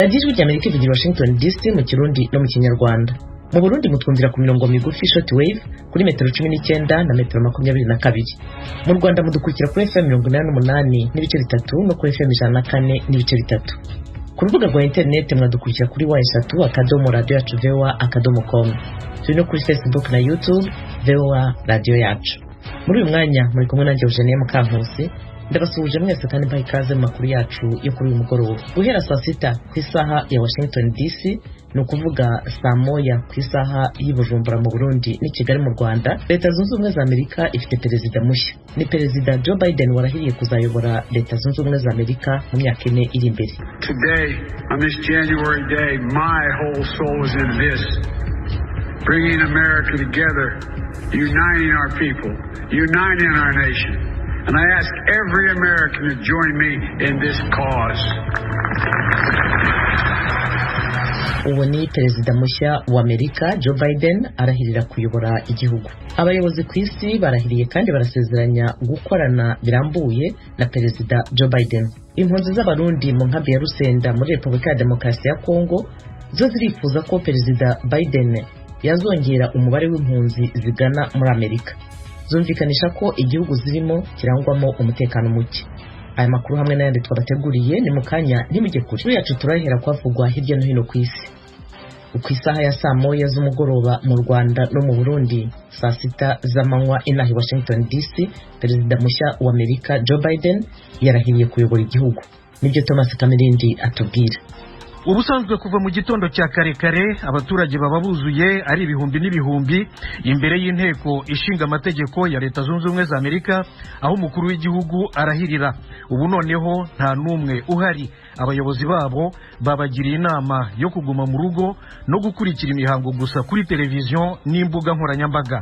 Radiyo ry'Amerika ivugira Washington DC mu Kirundi no mu Kinyarwanda. Mu Burundi mutwumvira ku mirongo migufi shortwave kuri metero 19 na metero 22. Mu Rwanda mudukurikira kuri FM 88 n'ibice bitatu no kuri FM 104 n'ibice bitatu. Ku rubuga rwa internet mwadukurikira kuri wa3.radio.voa.com. Turi no kuri Facebook na YouTube VOA Radio Yacu. Muri uyu mwanya muri kumwe nanjye Eugenie Mukankusi. Ndabasuhuje mwese kandi mbaye ikaze mu makuru yacu yo kuri uyu mugoroba. Guhera saa 6 ku isaha ya Washington DC, ni ukuvuga saa moya ku isaha y'i Bujumbura mu Burundi n'i Kigali mu Rwanda, Leta Zunze Ubumwe za Amerika ifite perezida mushya. Ni Perezida Joe Biden warahiriye kuzayobora Leta Zunze Ubumwe za Amerika mu myaka 4 iri imbere. Today, on this January day, my whole soul is in this. Bringing America together, uniting our people, uniting our nation. And I ask every American to join me in this cause. Uwo ni Perezida mushya wa Amerika Joe Biden arahirira kuyobora igihugu. Abayobozi ku isi barahiriye kandi barasezeranya gukorana birambuye na Perezida Joe Biden. Impunzi z'abarundi mu nkambi ya Rusenda muri Repubulika ya Demokarasi ya Kongo zo zirifuza ko Perezida Biden yazongera umubare w'impunzi zigana muri Amerika. Zumvikanisha ko igihugu zirimo kirangwamo umutekano muke. Aya makuru hamwe n'ayandi twabateguriye ni mukanya nimujye kure. Yacu turahera kwavugwa hirya no hino ku isi. Ku isaha ya saa moya z'umugoroba mu Rwanda no mu Burundi, saa 6 z'amanywa inaha i Washington DC, Perezida mushya wa Amerika Joe Biden yarahiriye kuyobora igihugu. Nibyo Thomas Kamirindi atubwira. Ubusanzwe kuva mu gitondo cya kare abaturage baba buzuye ari ibihumbi n'ibihumbi imbere y'inteko ishinga amategeko ya Leta Zunze Ubumwe za Amerika, aho umukuru w'igihugu arahirira. Ubu noneho nta numwe uhari. Abayobozi babo babagiriye inama yo kuguma mu rugo no gukurikira imihango gusa kuri televiziyo n'imbuga nkoranyambaga.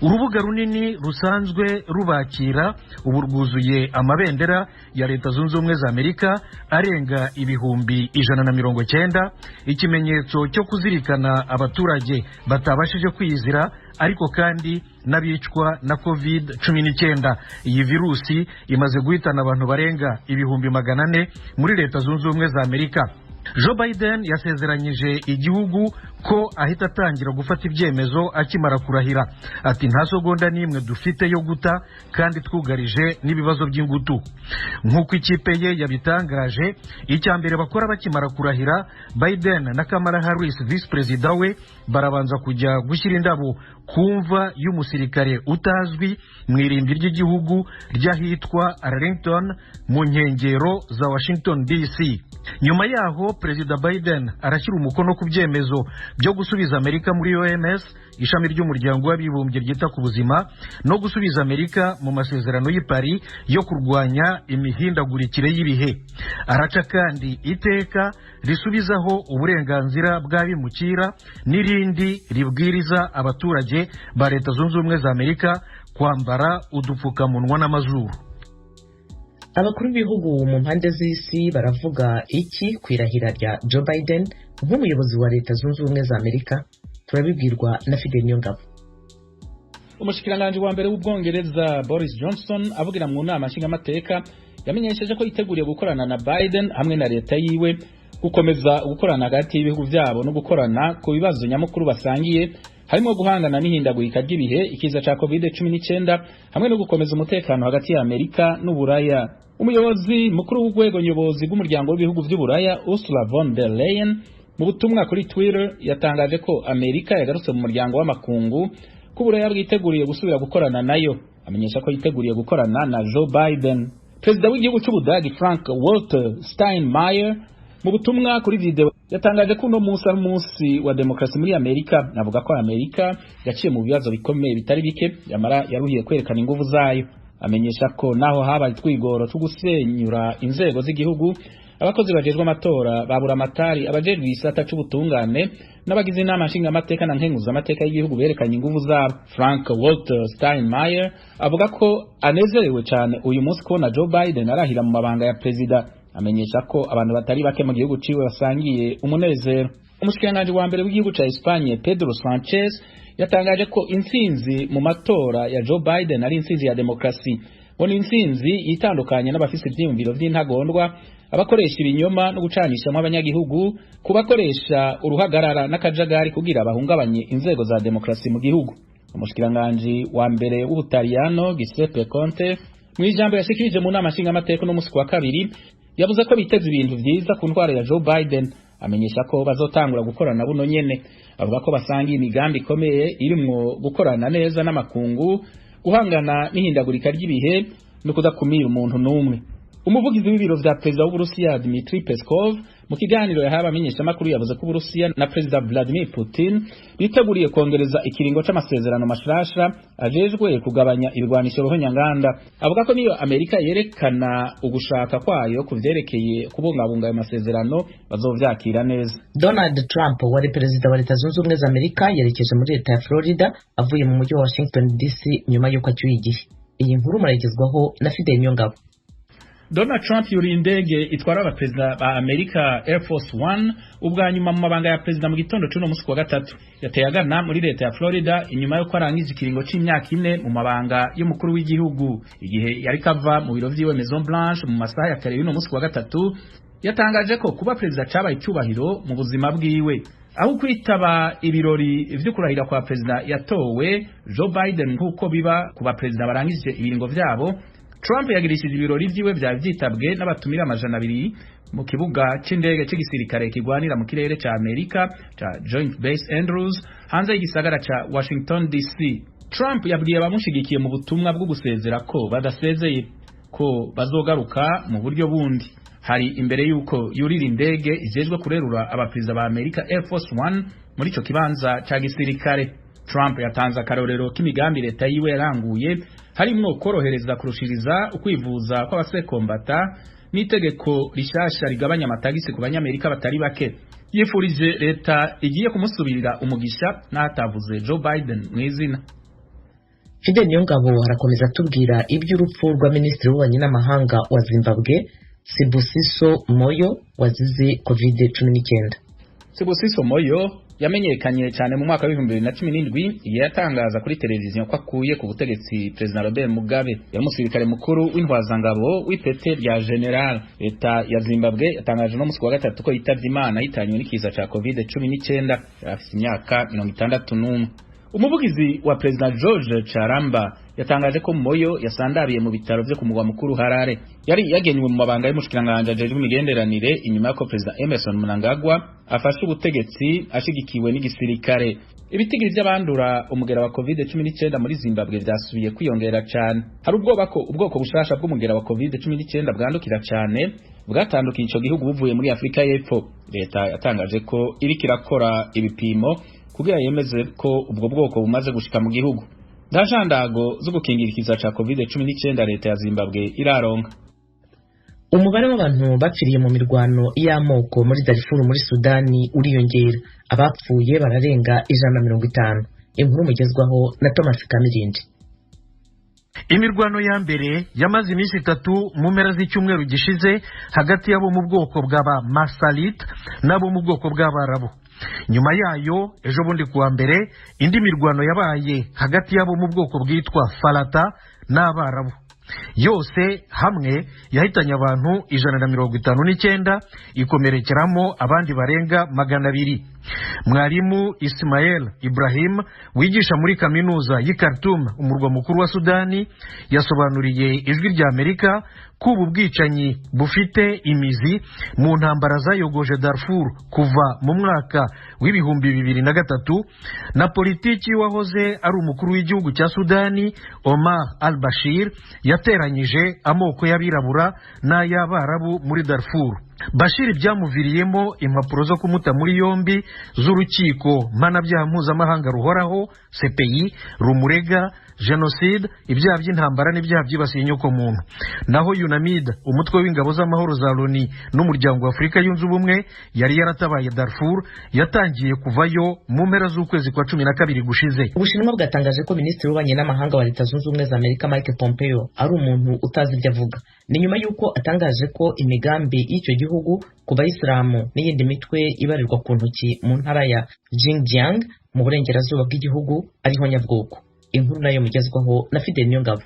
Urubuga runini rusanzwe rubakira ubu rwuzuye amabendera ya Leta Zunze Ubumwe za Amerika arenga ibihumbi 190, ikimenyetso cyo kuzirikana abaturage batabashije kwizira ariko kandi n'abicwa na COVID-19. Iyi virusi imaze guhitana abantu barenga ibihumbi 400 muri Leta Zunze Ubumwe za Amerika. Joe Biden yasezeranyije igihugu ko ahita atangira gufata ibyemezo akimara kurahira. Ati nta segonda n'imwe dufite yo guta kandi twugarije n'ibibazo by'ingutu. Nk'uko ikipe ye yabitangaje, icyambere bakora bakimara kurahira, Biden na Kamala Harris vice president we barabanza kujya gushyira indabo kumva y'umusirikare utazwi mu irimbi ry'igihugu ry'ahitwa Arlington mu nkengero za Washington DC. Nyuma yaho Perezida Biden arashyira umukono ku byemezo byo gusubiza Amerika muri OMS, ishami ry'umuryango w'abibumbye ryita ku buzima, no gusubiza Amerika mu masezerano y'i Paris yo kurwanya imihindagurikire y'ibihe. Araca kandi iteka risubizaho uburenganzira bw'abimukira n'irindi ribwiriza abaturage ba Leta Zunze Ubumwe za Amerika kwambara udupfukamunwa n'amazuru. Abakuru b'ibihugu mu mpande z'isi baravuga iki kwirahira rya Joe Biden nk'umuyobozi wa Leta Zunze Ubumwe za Amerika? Turabibwirwa na Fidel Nyongabo. Umushikiranganje wa mbere w'Ubwongereza Boris Johnson avugira mu nama nshingamateka yamenyesheje ko yiteguriye gukorana na Biden hamwe na leta yiwe gukomeza gukorana hagati y'ibihugu byabo no gukorana ku bibazo nyamukuru basangiye, harimo guhangana n'ihindagurika ry'ibihe, ikiza ca COVID-19 hamwe no gukomeza umutekano hagati ya Amerika n'Uburaya. Umuyobozi mukuru w'urwego nyobozi bw'umuryango w'ibihugu by'Uburaya Ursula von der Leyen mu butumwa kuri Twitter yatangaje ko Amerika yagarutse mu muryango w'amakungu ko Uburaya bwiteguriye gusubira gukorana nayo. Amenyesha ko yiteguriye gukorana na Joe Biden. Perezida w'igihugu cy'Ubudagi Frank Walter Steinmeier mu butumwa kuri video yatangaje ko uno munsi ari umunsi wa demokarasi muri Amerika. Navuga ko Amerika yaciye mu bibazo bikomeye bitari bike, yamara yaruhiye kwerekana ingufu zayo. Amenyesha ko naho habaye twigoro cyo gusenyura inzego z'igihugu, abakozi bajejwe amatora babura amatari, abajejwe isata cy'ubutungane n'abagize inama nshinga amateka na nkenguza amateka y'igihugu berekanye ingufu zabo. Frank Walter Steinmeier avuga ko anezerewe cyane uyu munsi kubona Joe Biden arahira mu mabanga ya perezida. Amenyesha ko abantu batari bake mu gihugu ciwe basangiye umunezero. Umushikiranganje wa mbere w'igihugu ca Espagne Pedro Sanchez yatangaje ko intsinzi mu matora ya Joe Biden ari intsinzi ya demokrasi. Ngo ni intsinzi itandukanye n'abafise ivyiyumviro vy'intagondwa abakoresha ibinyoma no gucanishamo abanyagihugu, kubakoresha uruhagarara n'akajagari kugira bahungabanye inzego za demokrasi mu gihugu. Umushikiranganji wa mbere w'Ubutaliyano Giuseppe Conte mu ijambo yashikirije mu nama nshingamateka no musi wa kabiri yavuze ko biteze ibintu vyiza ku ntwaro ya Joe Biden. Amenyesha ko bazotangura gukorana buno nyene. Avuga ko basanga imigambi ikomeye irimwo gukorana neza n'amakungu, guhangana n'ihindagurika ry'ibihe no kudakumira umuntu n'umwe. Umuvugizi w'ibiro vya perezida w'Uburusiya Dmitry Peskov mu kiganiro yahaye abamenyeshamakuru yavuze ko Uburusiya na perezida Vladimir Putin biteguriye kongereza ikiringo c'amasezerano mashasha ajejwe kugabanya ibigwanisho ruhonyanganda. Avuga ko niyo Amerika yerekana ugushaka kwayo kuvyerekeye kubungabunga ayo masezerano bazovyakira neza. Donald Trump wari perezida wa Leta Zunze Ubumwe za Amerika yerekeje muri leta ya Florida avuye mu mujyi wa Washington DC nyuma y'uko acyuye igihe. Iyi nkuru murayigezwaho na Fidel Nyongabo. Donald Trump yuriye indege itwara abaperezida ba Amerika Air Force One ubwa nyuma mu mabanga ya perezida mu gitondo cy'uno musi wa gatatu. Yateye agana muri leta ya Florida inyuma yo arangije ikiringo c'imyaka 4 mu mabanga y'umukuru w'igihugu. Igihe yari kava mu biro vyiwe Maison Blanche mu masaha ya kare y'uno musi wa gatatu, yatangaje ko kuba perezida cabaye icyubahiro mu buzima bwiwe. Aho kwitaba ibirori vyo kurahira kwa perezida yatowe Joe Biden nk'uko biba kuba perezida barangije ibiringo vyabo, Trump yagirishije ibirori vyiwe vya vyitabwe n'abatumira 200 mu kibuga c'indege c'igisirikare kigwanira mu kirere ca Amerika ca Joint Base Andrews hanze y'igisagara ca Washington DC. Trump yabwiye abamushigikiye mu butumwa bwo gusezera ko badasezeye ko bazogaruka mu buryo bundi. Hari imbere yuko yurira indege ijejwe kurerura abaperezida ba Amerika Air Force One muri ico kibanza ca gisirikare. Trump yatanze akarorero k'imigambi leta yiwe yaranguye harimwo korohereza kurushiriza ukwivuza kw'abasekombata n'itegeko rishasha rigabanya amatagisi ku banyamerika batari bake. Yifurije leta igiye kumusubirira umugisha n'atavuze Joe Biden mw'izina. Fidel Nyongabo arakomeza tubwira iby'urupfu rwa minisitiri w'ububanyi n'amahanga wa Zimbabwe Sibusiso Moyo wazize COVID-19. Sibusiso Moyo yamenyekanye cyane mu mwaka wa 2017 yatangaza kuri televiziyo ko akuye ku butegetsi President Robert Mugabe. Yari umusirikare mukuru w'intwazangabo w'ipete rya general. Leta ya Zimbabwe yatangaje no musi wa gatatu ko yitavye Imana yitanywe n'ikiza ca COVID-19 afite imyaka 61. Umuvugizi wa President George Charamba yatangaje ko Moyo yasandariye mu bitaro vyo kumugwa mukuru Harare. Yari yagenywe mu mabanga y'umushikiranganje ajejwe imigenderanire inyuma y'uko President Emerson Mnangagwa afashe ubutegetsi ashigikiwe n'igisirikare. Ibitigiri by'abandura umugera wa COVID-19 muri Zimbabwe vyasubiye kwiyongera cyane. Hari ubwoba ko ubwoko bushasha bw'umugera wa COVID-19 bwandukira cyane bwatandukiye ico gihugu buvuye muri Afrika y'Epfo. Leta yatangaje ko iriko irakora ibipimo kugira yemeze ko ubwo bwoko bumaze gushika mu gihugu. Ndajandago zo gukingira ikiza ca COVID-19 leta ya Zimbabwe iraronka. Umubare w'abantu bapfiriye mu mirwano y'amoko muri Darfur muri Sudani uriyongera. Abapfuye bararenga 150. Inkuru mugezwaho na Thomas Kamirindi. Imirwano ya mbere yamaze iminsi 3 mu mpera z'icyumweru gishize hagati yabo mu bwoko bw'aba Masalit nabo mu bwoko bw'Abarabu. Nyuma yayo ejo bundi kuwa mbere indi mirwano yabaye hagati yabo mu bwoko bwitwa Falata n'Abarabu. Yose hamwe yahitanye abantu 159 ikomerekeramo abandi barenga 200. Mwarimu Ismail Ibrahim wigisha muri kaminuza y'i Khartoum umurwa mukuru wa Sudani yasobanuriye ijwi rya Amerika ko ubu bwicanyi bufite imizi mu ntambara zayogoje Darfur kuva mu mwaka w'2003 na politiki wahoze ari umukuru w'igihugu cya Sudani Omar al-Bashir yateranyije amoko y'abirabura n'ay'Abarabu muri Darfur. Bashir byamuviriyemo impapuro zo kumuta muri yombi z'urukiko mpanabyaha mpuzamahanga ruhoraho CPI rumurega genocide, ibyaha by'intambara n'ibyaha byibasiye inyoko muntu. Naho UNAMID umutwe w'ingabo z'amahoro za Loni n'umuryango wa Afrika yunze ubumwe yari yaratabaye Darfur yatangiye kuvayo mu mpera z'ukwezi kwa 12 gushize. Ubushinwa bwatangaje ko minisitiri w'ububanyi n'amahanga wa Leta Zunze Ubumwe za Amerika Mike Pompeo ari umuntu utazi ibyo avuga. Ni nyuma y'uko atangaje ko imigambi y'icyo gihugu ku bayisilamu n'iyindi mitwe ibarirwa ku ntoki mu ntara ya Xinjiang mu burengerazuba bw'igihugu ariho nyabwoko. Inkuru nayo mugezwaho na Fidel Nyongabo.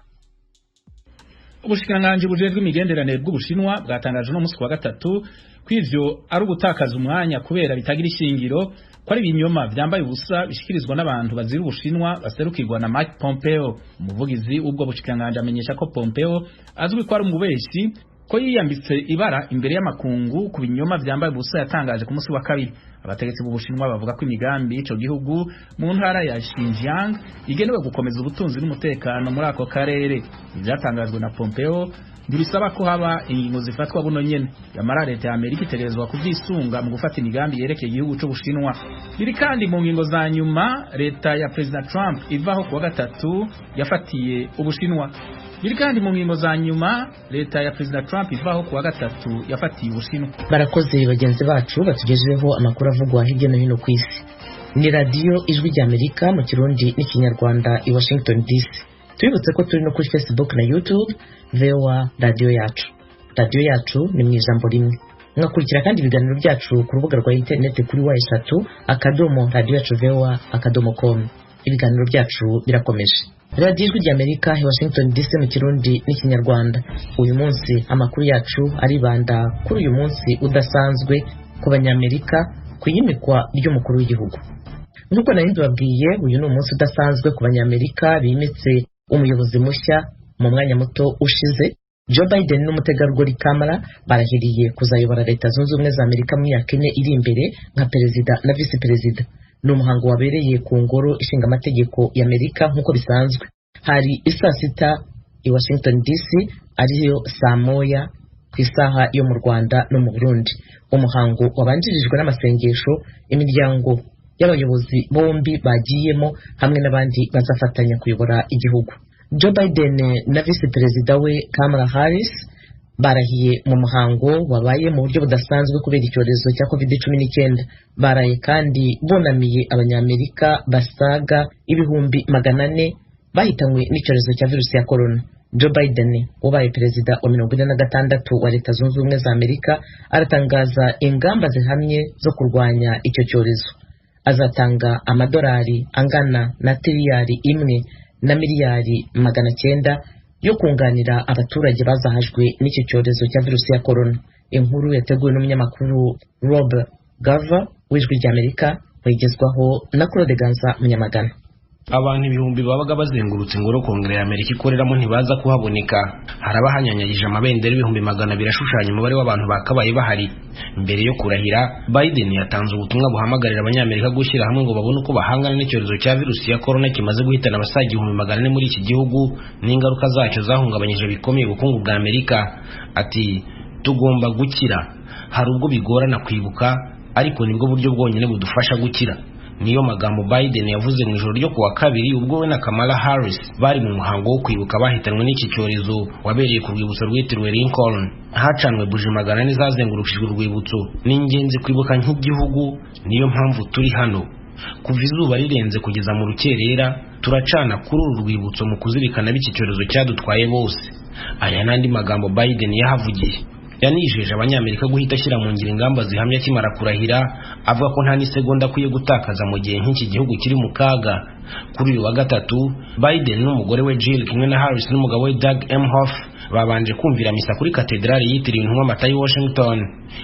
Ubushikiranganji bujejwe imigenderanire bw'Ubushinwa bwatangaje no musi wa gatatu kw'ivyo ari ugutakaza umwanya kubera bitagira ishingiro ko ari ibinyoma vyambaye ubusa bishikirizwa n'abantu bazira Ubushinwa baserukirwa na Mike Pompeo. Umuvugizi ubwo bushikiranganji amenyesha ko Pompeo azwi ko ari umubeshi ko yiyambitse ibara imbere y'amakungu ku binyoma vyambaye ubusa yatangaje ku musi wa kabiri. Abategetsi b'Ubushinwa bavuga ko imigambi ico gihugu mu ntara ya Xinjiang igenewe gukomeza ubutunzi n'umutekano muri ako karere. Ivyatangajwe na Pompeo ntibisaba ko haba ingingo zifatwa buno nyene, yamara leta ya Amerika itegerezwa kuvyisunga mu gufata imigambi yerekeye igihugu c'Ubushinwa. Biri kandi mu ngingo za nyuma leta ya President Trump ivaho kuwa gatatu yafatiye Ubushinwa. Biri kandi mu ngingo za nyuma leta ya President Trump ivaho kuwa gatatu yafatiye Ubushinwa. Barakoze bagenzi bacu batugejejeho amakuru avugwa hirya no hino ku isi. Ni radio Ijwi ry'Amerika mu Kirundi n'Ikinyarwanda i Washington DC. Twibutse ko turi no kuri Facebook na YouTube VOA radio yacu. Radio yacu ni mu ijambo rimwe. Mwakurikira kandi ibiganiro byacu ku rubuga rwa internet kuri wa3.radio.voa.com. Ibiganiro byacu birakomeje. Radio Ijwi ry'Amerika i Washington DC mu Kirundi n'Ikinyarwanda. Uyu munsi amakuru yacu aribanda kuri uyu munsi udasanzwe ku banyamerika ku yimikwa ry'umukuru w'igihugu. Nuko nari babwiye uyu ni umunsi udasanzwe ku banyamerika bimitse umuyobozi mushya mu mwanya muto ushize. Joe Biden n'umutegarugori Kamala barahiriye kuzayobora Leta Zunze Ubumwe za Amerika mu myaka 4 iri imbere nka perezida na vice perezida. Ni umuhango wabereye ku ngoro ishinga amategeko y'Amerika nk'uko bisanzwe. Hari isaa 6 i Washington DC ariyo saa moya ku isaha yo mu Rwanda no mu Burundi. Umuhango wabanjirijwe n'amasengesho, imiryango y'abayobozi bombi bagiyemo hamwe n'abandi bazafatanya kuyobora igihugu. Joe Biden na vice perezida we Kamala Harris barahiye mu muhango wabaye mu buryo budasanzwe kubera icyorezo cya COVID-19. Baraye kandi bonamiye abanyamerika basaga 400,000 bahitanywe n'icyorezo cya virusi ya corona. Joe Biden wabaye perezida wa 46 wa Leta Zunze Ubumwe za Amerika aratangaza ingamba zihamye zo kurwanya icyo cyorezo. Azatanga amadolari angana na tiriyari 1,900,000,000 yo kunganira abaturage bazahajwe n'icyo cyorezo cya virusi ya corona. Inkuru yateguwe n'umunyamakuru Rob Gava w'Ijwi ry'Amerika wigezwaho na Claude Ganza Munyamagana. Abantu ibihumbi babaga bazengurutse ingoro Kongere ya Amerika ikoreramo ntibaza kuhaboneka. Harabahanyanyagije amabendera ibihumbi 200 birashushanya umubare w'abantu bakabaye bahari. Mbere yo kurahira, Biden yatanze ubutumwa buhamagarira abanyamerika gushyira hamwe ngo babone uko bahangana n'icyorezo cya virusi ya corona kimaze guhitana abasaga 400,000 muri iki gihugu n'ingaruka zacyo zahungabanyije bikomeye ubukungu bwa Amerika. Ati, tugomba gukira. Hari ubwo bigorana kwibuka, ariko nibwo buryo bwonyine budufasha gukira. Niyo magambo Biden yavuze mu ijoro ryo kuwa kabiri ubwo we na Kamala Harris bari mu muhango wo kwibuka bahitanwe n'iki cyorezo wabereye ku rwibutso rwitiriwe Lincoln. Hacanwe buji 400 zazengurukijwe urwibutso. Ni ingenzi kwibuka nk'igihugu, niyo mpamvu turi hano. Kuva izuba rirenze kugeza mu rukerera turacana kuri uru rwibutso mu kuzirikana b'iki cyorezo cyadutwaye bose. Aya nandi magambo Biden yahavugiye. Yanijeje abanyamerika guhita ashyira mu ngiro ingamba zihamya kimara kurahira, avuga ko nta n'isegonda akwiye gutakaza mu gihe nk'iki gihugu kiri mu kaga. Kuri uyu wa gatatu, Biden n'umugore we Jill kimwe na Harris n'umugabo we Doug Emhoff babanje kumvira misa kuri katedrali yitiriwe Intumwa Mata i Washington.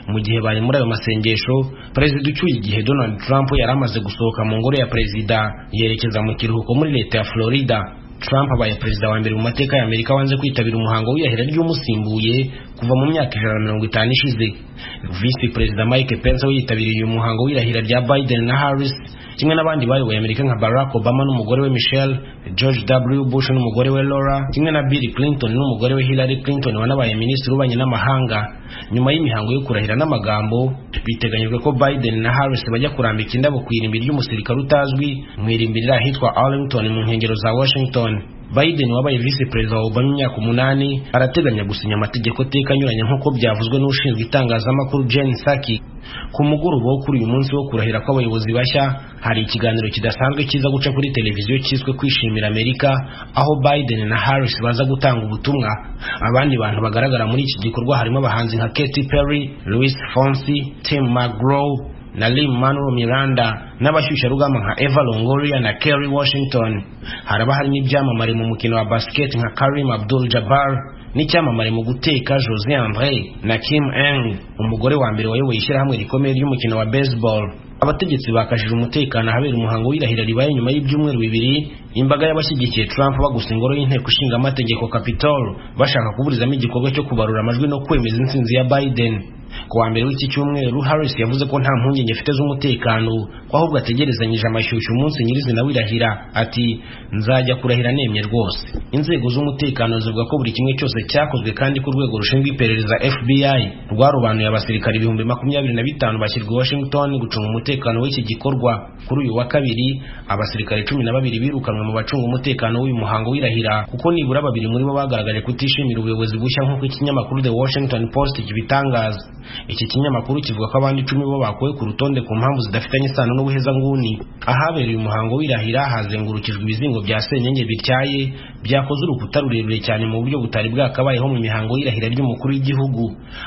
Mu gihe bari muri ayo masengesho, perezida ucyuye igihe Donald Trump yari amaze gusohoka mu ngoro ya perezida yerekeza mu kiruhuko muri leta ya Florida. Trump abaye perezida wa mbere mu mateka ya Amerika wanze kwitabira umuhango w'irahira ry'umusimbuye kuva mu myaka 150 ishize. Vice Perezida Mike Pence yitabiriye uyu muhango w'irahira rya Biden na Harris kimwe n'abandi bayoboye Amerika nka Barack Obama n'umugore we Michelle, George W. Bush n'umugore we Laura, kimwe na Bill Clinton n'umugore we Hillary Clinton wanabaye minisitiri w'ububanyi n'amahanga. Nyuma y'imihango yo kurahira n'amagambo, biteganyijwe ko Biden na Harris bajya kurambika indabo ku irimbi ry'umusirikare utazwi mu irimbi riri ahitwa Arlington mu nkengero za Washington. Biden wabaye vice perezida wa Obama imyaka 8 arateganya gusinya amategeko teka anyuranye nk'uko byavuzwe n'ushinzwe itangazamakuru Jen Psaki. Ku mugoroba wo kuri uyu munsi wo kurahira kw'abayobozi bashya, hari ikiganiro kidasanzwe kiza guca kuri televiziyo cyiswe kwishimira Amerika, aho Biden na Harris baza gutanga ubutumwa. Abandi bantu bagaragara muri iki gikorwa harimo abahanzi nka Katy Perry, Luis Fonsi, Tim McGraw na Lin-Manuel Miranda n'abashyushya rugamba nka Eva Longoria na Kerry Washington. Haraba hari n'ibyamamare mu mukino wa basket nka Kareem Abdul-Jabbar, n'icyamamare mu guteka Jose André na Kim Eng, umugore wa mbere wayoboye ishyirahamwe rikomeye ry'umukino wa baseball. Abategetsi bakajije umutekano ahabera umuhango w'irahira ribaye nyuma y'ibyumweru bibiri imbaga y'abashyigikiye Trump bagusa ingoro y'inteko ishinga amategeko Capitol bashaka kuburizamo igikorwa cyo kubarura amajwi no kwemeza intsinzi ya Biden. Ku wa mbere w'iki cyumweru Harris yavuze ko nta mpungenge afite z'umutekano, ko ahubwo ategerezanyije amashyushyu umunsi nyirizina w'irahira. Ati nzajya kurahira nemye rwose. Inzego z'umutekano zivuga ko buri kimwe cyose cyakozwe kandi ku rwego rushinzwe iperereza FBI rwarobanuye abasirikari 25,000 bashyirwa i Washington gucunga umutekano w'iki gikorwa. Kuri uyu wa kabiri abasirikari 12 birukanwe mu bacunga umutekano w'uyu muhango w'irahira kuko nibura babiri muri bo bagaragaje kutishimira ubuyobozi bushya nk'uko ikinyamakuru The Washington Post kibitangaza. Iki kinyamakuru kivuga ko abandi 10 bo bakuwe ku rutonde ku mpamvu zidafitanye isano n'ubuhezanguni. Ahabereye umuhango w'irahira hazengurukijwe ibizingo bya senyenge bityaye byakoze urukuta rurerure cyane mu buryo butari bwakabayeho mu mihango y'irahira ry'umukuru w'igihugu.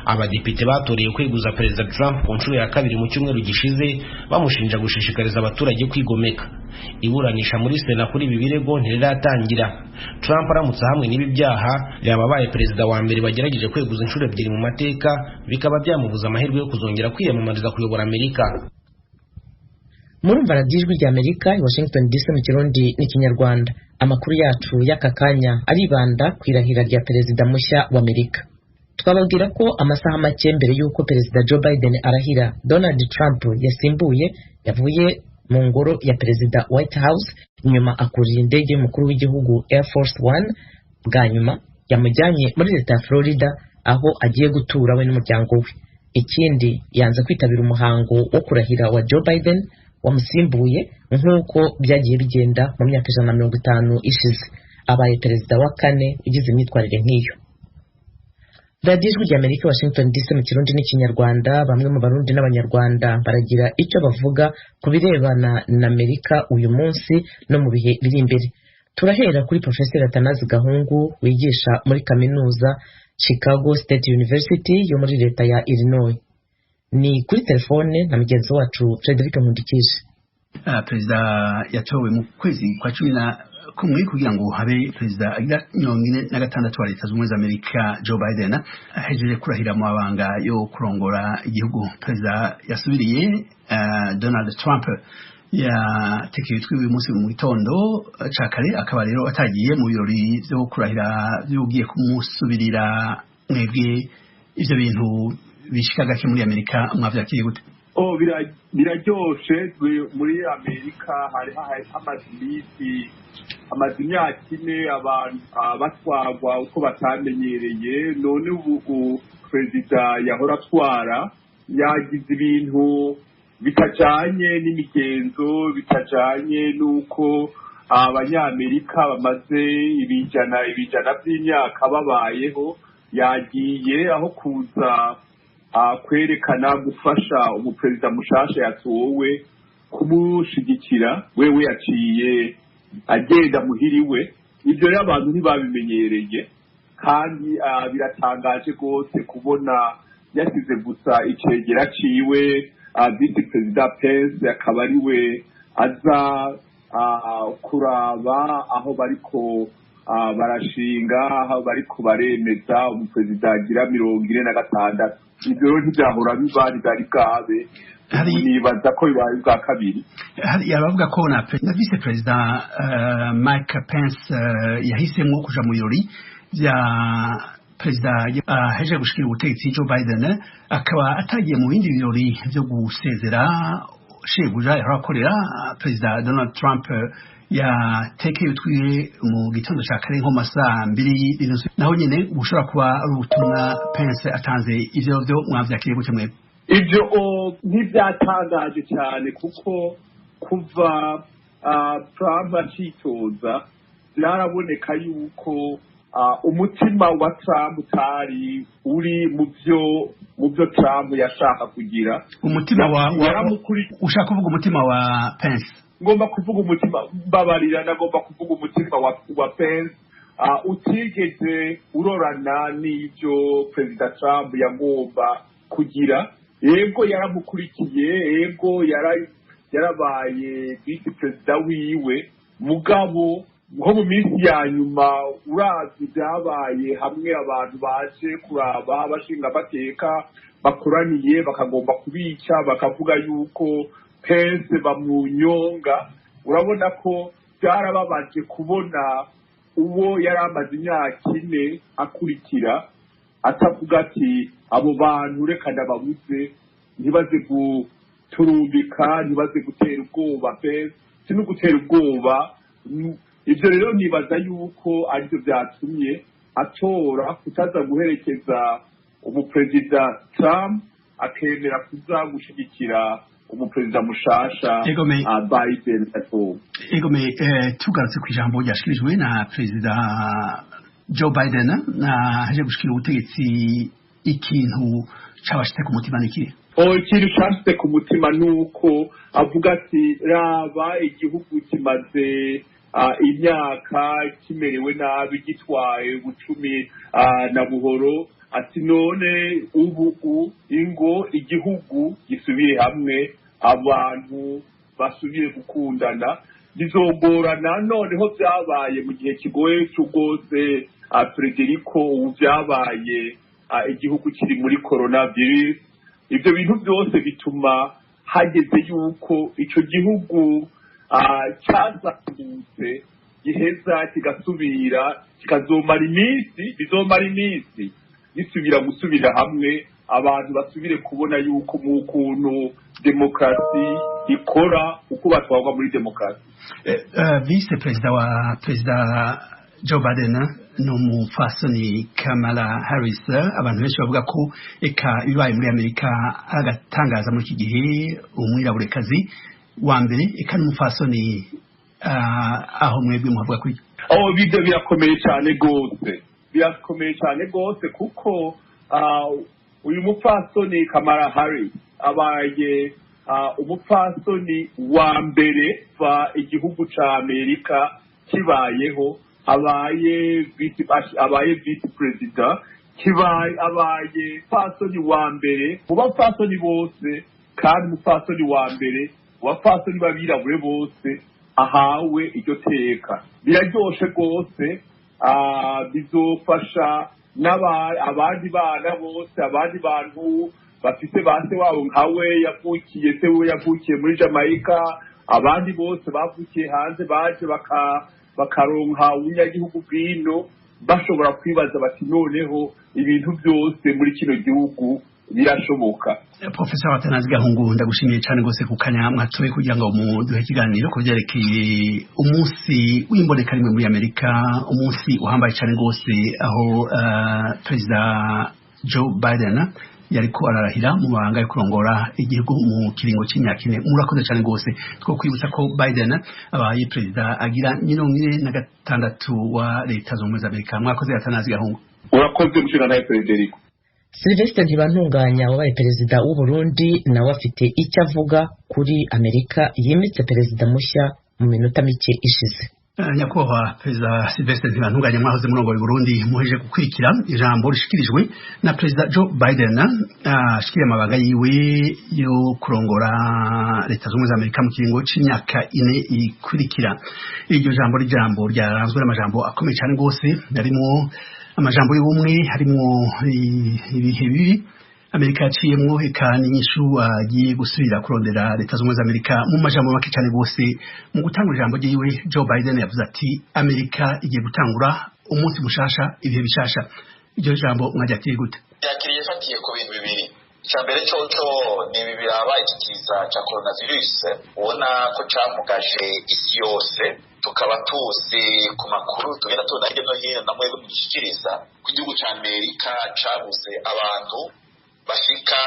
Abadepite batoreye kweguza Perezida Trump ku nshuro ya kabiri mu cyumweru gishize bamushinja gushishikariza abaturage kwigomeka. Iburanisha muri Sena kuri ibi birego ntiriratangira. Trump aramutse hamwe n'ibi byaha yababaye perezida wa mbere bagerageje kweguza inshuro ebyiri mu mateka, bikaba byamubuza amahirwe yo kuzongera kwiyamamariza kuyobora Amerika. Murumva radiyo ijwi rya Amerika i Washington DC mu Kirundi n'Ikinyarwanda. Amakuru yacu y'aka kanya aribanda ku irahira rya perezida mushya wa Amerika. Twababwira ko amasaha make mbere y'uko perezida Joe Biden arahira, Donald Trump yasimbuye yavuye mu ngoro ya perezida White House nyuma akurira indege y'umukuru w'igihugu Air Force One. Bwa nyuma yamujyanye muri leta ya Florida aho agiye gutura we n'umuryango we. Ikindi yanze kwitabira umuhango wo kurahira wa Joe Biden wamusimbuye nk'uko byagiye bigenda mu myaka 150 ishize. Abaye perezida wa kane ugize imyitwarire nk'iyo. Radio Ijwi rya Amerika Washington DC mu Kirundi n'Ikinyarwanda. Bamwe mu Barundi n'Abanyarwanda baragira icyo bavuga ku birebana na Amerika uyu munsi no mu bihe biri imbere. Turahera kuri Professor Atanazi Gahungu wigisha muri kaminuza Chicago State University yo muri leta ya Illinois. Ni kuri telefone na mugenzi wacu Frederick Nkundikije. Perezida yatowe mu kwezi kwa 11 kugira ngo habe perezida agira 46 wa leta z'ubumwe za Amerika Joe Biden ahejeje kurahira mu mabanga yo kurongora igihugu. Perezida yasubiriye Donald Trump yatekeye uyu munsi mu gitondo ca kare, akaba rero atagiye mu birori byo kurahira byugiye kumusubirira. Mwebwe ivyo bintu bishika gake muri Amerika mwavyakiriye gute? Biraryoshe. Muri Amerika hari amazi imyaka ine abantu batwarwa uko batamenyereye, none ubu perezida yahora atwara yagize ibintu bitajanye n'imigenzo, bitajanye n'uko abanyamerika bamaze ibijana by'imyaka babayeho. Yagiye aho kuza kwerekana gufasha umuperezida mushasha yatowe kumushigikira, wewe yaciye agenda muhiriwe. Ibyo rero abantu ntibabimenyereye kandi biratangaje rwose kubona yasize gusa icegera ciwe Vice Perezida Pence, akaba ariwe aza kuraba aho bariko barashinga, aho bariko baremeza umuperezida agira 46. Ibyo rero ntibyahora biba bari bwabe, nibaza ko bibaye bwa kabiri. Yabavuga ko na Vice Perezida Mike Pence yahisemo kuja mu birori bya perezida aheje gushikira ubutegetsi Joe Biden, akaba atagiye mu bindi birori byo gusezera shebuja yarakorera perezida Donald Trump. Yatekeye utwiye mu gitondo cya kare nko masaha 2 naho nyine ushobora kuba ari ubutumwa Pence atanze. Ivyo byo mwavyakiriye gute mwebwe? Ivyo ntibyatangaje cyane kuko kuva Trump acitoza byaraboneka yuko umutima wa Trump utari uri mu byo Trump yashaka kugira. Umutima ushaka kuvuga umutima wa Pence? Ngomba kuvuga umutima babarira, nagomba kuvuga umutima wa Pence utigeze urorana n'ibyo Perezida Trump yagomba kugira. Yego yaramukurikiye, yego yarabaye Vice Perezida wiwe, mugabo nko mu minsi ya nyuma uravye byabaye hamwe abantu baje kuraba abashinga amateka bakoraniye bakagomba kubica bakavuga yuko Pence bamunyonga, urabona ko byarababaje kubona uwo yari amaze imyaka 4 akurikira atavuga ati abo bantu reka ndababuze ntibaze guturumbika ntibaze gutera ubwoba Pence si no gutera ubwoba. Ibyo rero nibaza yuko aribyo byatumye atora kutaza guherekeza umuperezida Trump akemera kuza gushigikira umuperezida mushasha Biden ato. Tugarutse ku ijambo ryashikirijwe na perezida Joe Biden haje gushikira ubutegetsi, ikintu cabashitse ku mutima niki? Ikintu cyashitse ku mutima nuko avuga ati raba igihugu kimaze imyaka kimerewe nabi gitwaye bucumi na buhoro, ati none ubu ingo igihugu gisubire hamwe abantu basubire gukundana bizogorana. Noneho byabaye mu gihe kigoye cy'ubwose Federico, ubu byabaye igihugu kiri muri coronavirus. Ibyo bintu byose bituma hageze yuko icyo gihugu cyazamutse giheza kigasubira kikazomara iminsi gusubira hamwe, abantu basubire kubona yuko mu kuntu demokarasi ikora uko batwagwa muri demokarasi. Vice perezida wa perezida Joe Biden n'umufasoni Kamala Harris, abantu benshi bavuga ko eka bibaye muri Amerika agatangaza muri iki gihe umwiraburekazi wa mbere eka n'umufasoni aho mwebwe muhavuga kuri bide birakomeye cyane gose kuko uyu mupfasoni Kamala Harris abaye umupfasoni wa mbere va igihugu ca Amerika kibayeho, abaye vice president, abaye pasoni wa mbere mu bapfasoni bose, kandi umupfasoni wa mbere wapfasoni babirabure bose ahawe iryo teka. Biraryoshe rwose, bizofasha abandi bana bose, abandi bantu bafite base wabo nkawe yavukiye muri Jamaica, abandi bose bavukiye hanze baje bakaronka ubunyagihugu bwino, bashobora kwibaza bati noneho ibintu byose muri kino gihugu birashoboka. Professor Atanazi Gahungu, ndagushimiye cyane gose ku kanya mwatoye kugira ngo muduhe ikiganiro ku byerekeye umunsi w'imboneka rimwe muri Amerika, umunsi uhambaye cyane gose aho perezida Joe Biden yariko ararahira mu banga yo kurongora igihugu mu kiringo cy'imyaka 4. Murakoze cyane gose. Two kwibutsa ko Biden abaye perezida agira 46 wa leta z'ubumwe za Amerika. Mwakoze Atanazi Gahungu. Urakoze mushira na Federico. Sylvestre Ntibantunganya wabaye perezida w'u Burundi nawe afite icyo avuga kuri Amerika yimitse perezida mushya mu minota mike ishize. Nyakubahwa perezida Sylvestre Ntibantunganya, mwahoze murongoye Burundi, muheje gukurikira ijambo rishikirijwe na perezida Joe Biden ashikira amabanga yiwe yo kurongora leta z'ubumwe za Amerika mu kiringo c'imyaka 4 ikurikira. Iryo jambo ryaranzwe n'amajambo akomeye cyane gose, harimo amajambo y'ubumwe, harimo ibihe bibi Amerika yaciyemwo, eka n'inyishu agiye gusubira kurondera leta z'ubumwe za Amerika. Mu majambo make cyane gose, mu gutangura ijambo ryiwe Joe Biden yavuze ati Amerika igiye gutangura umunsi mushasha, ibihe bishasha. Iryo jambo mwajakiriye gute? Yakiriye fatiye ku bintu bibiri. Cyambere cyo ni bibiraba ikiza cya coronavirus, ubona ko camugaje isi yose, tukaba tuzi ku makuru tugenda tubona hirya no hino namwe gushikiriza ku gihugu cya Amerika cabuze abantu bashika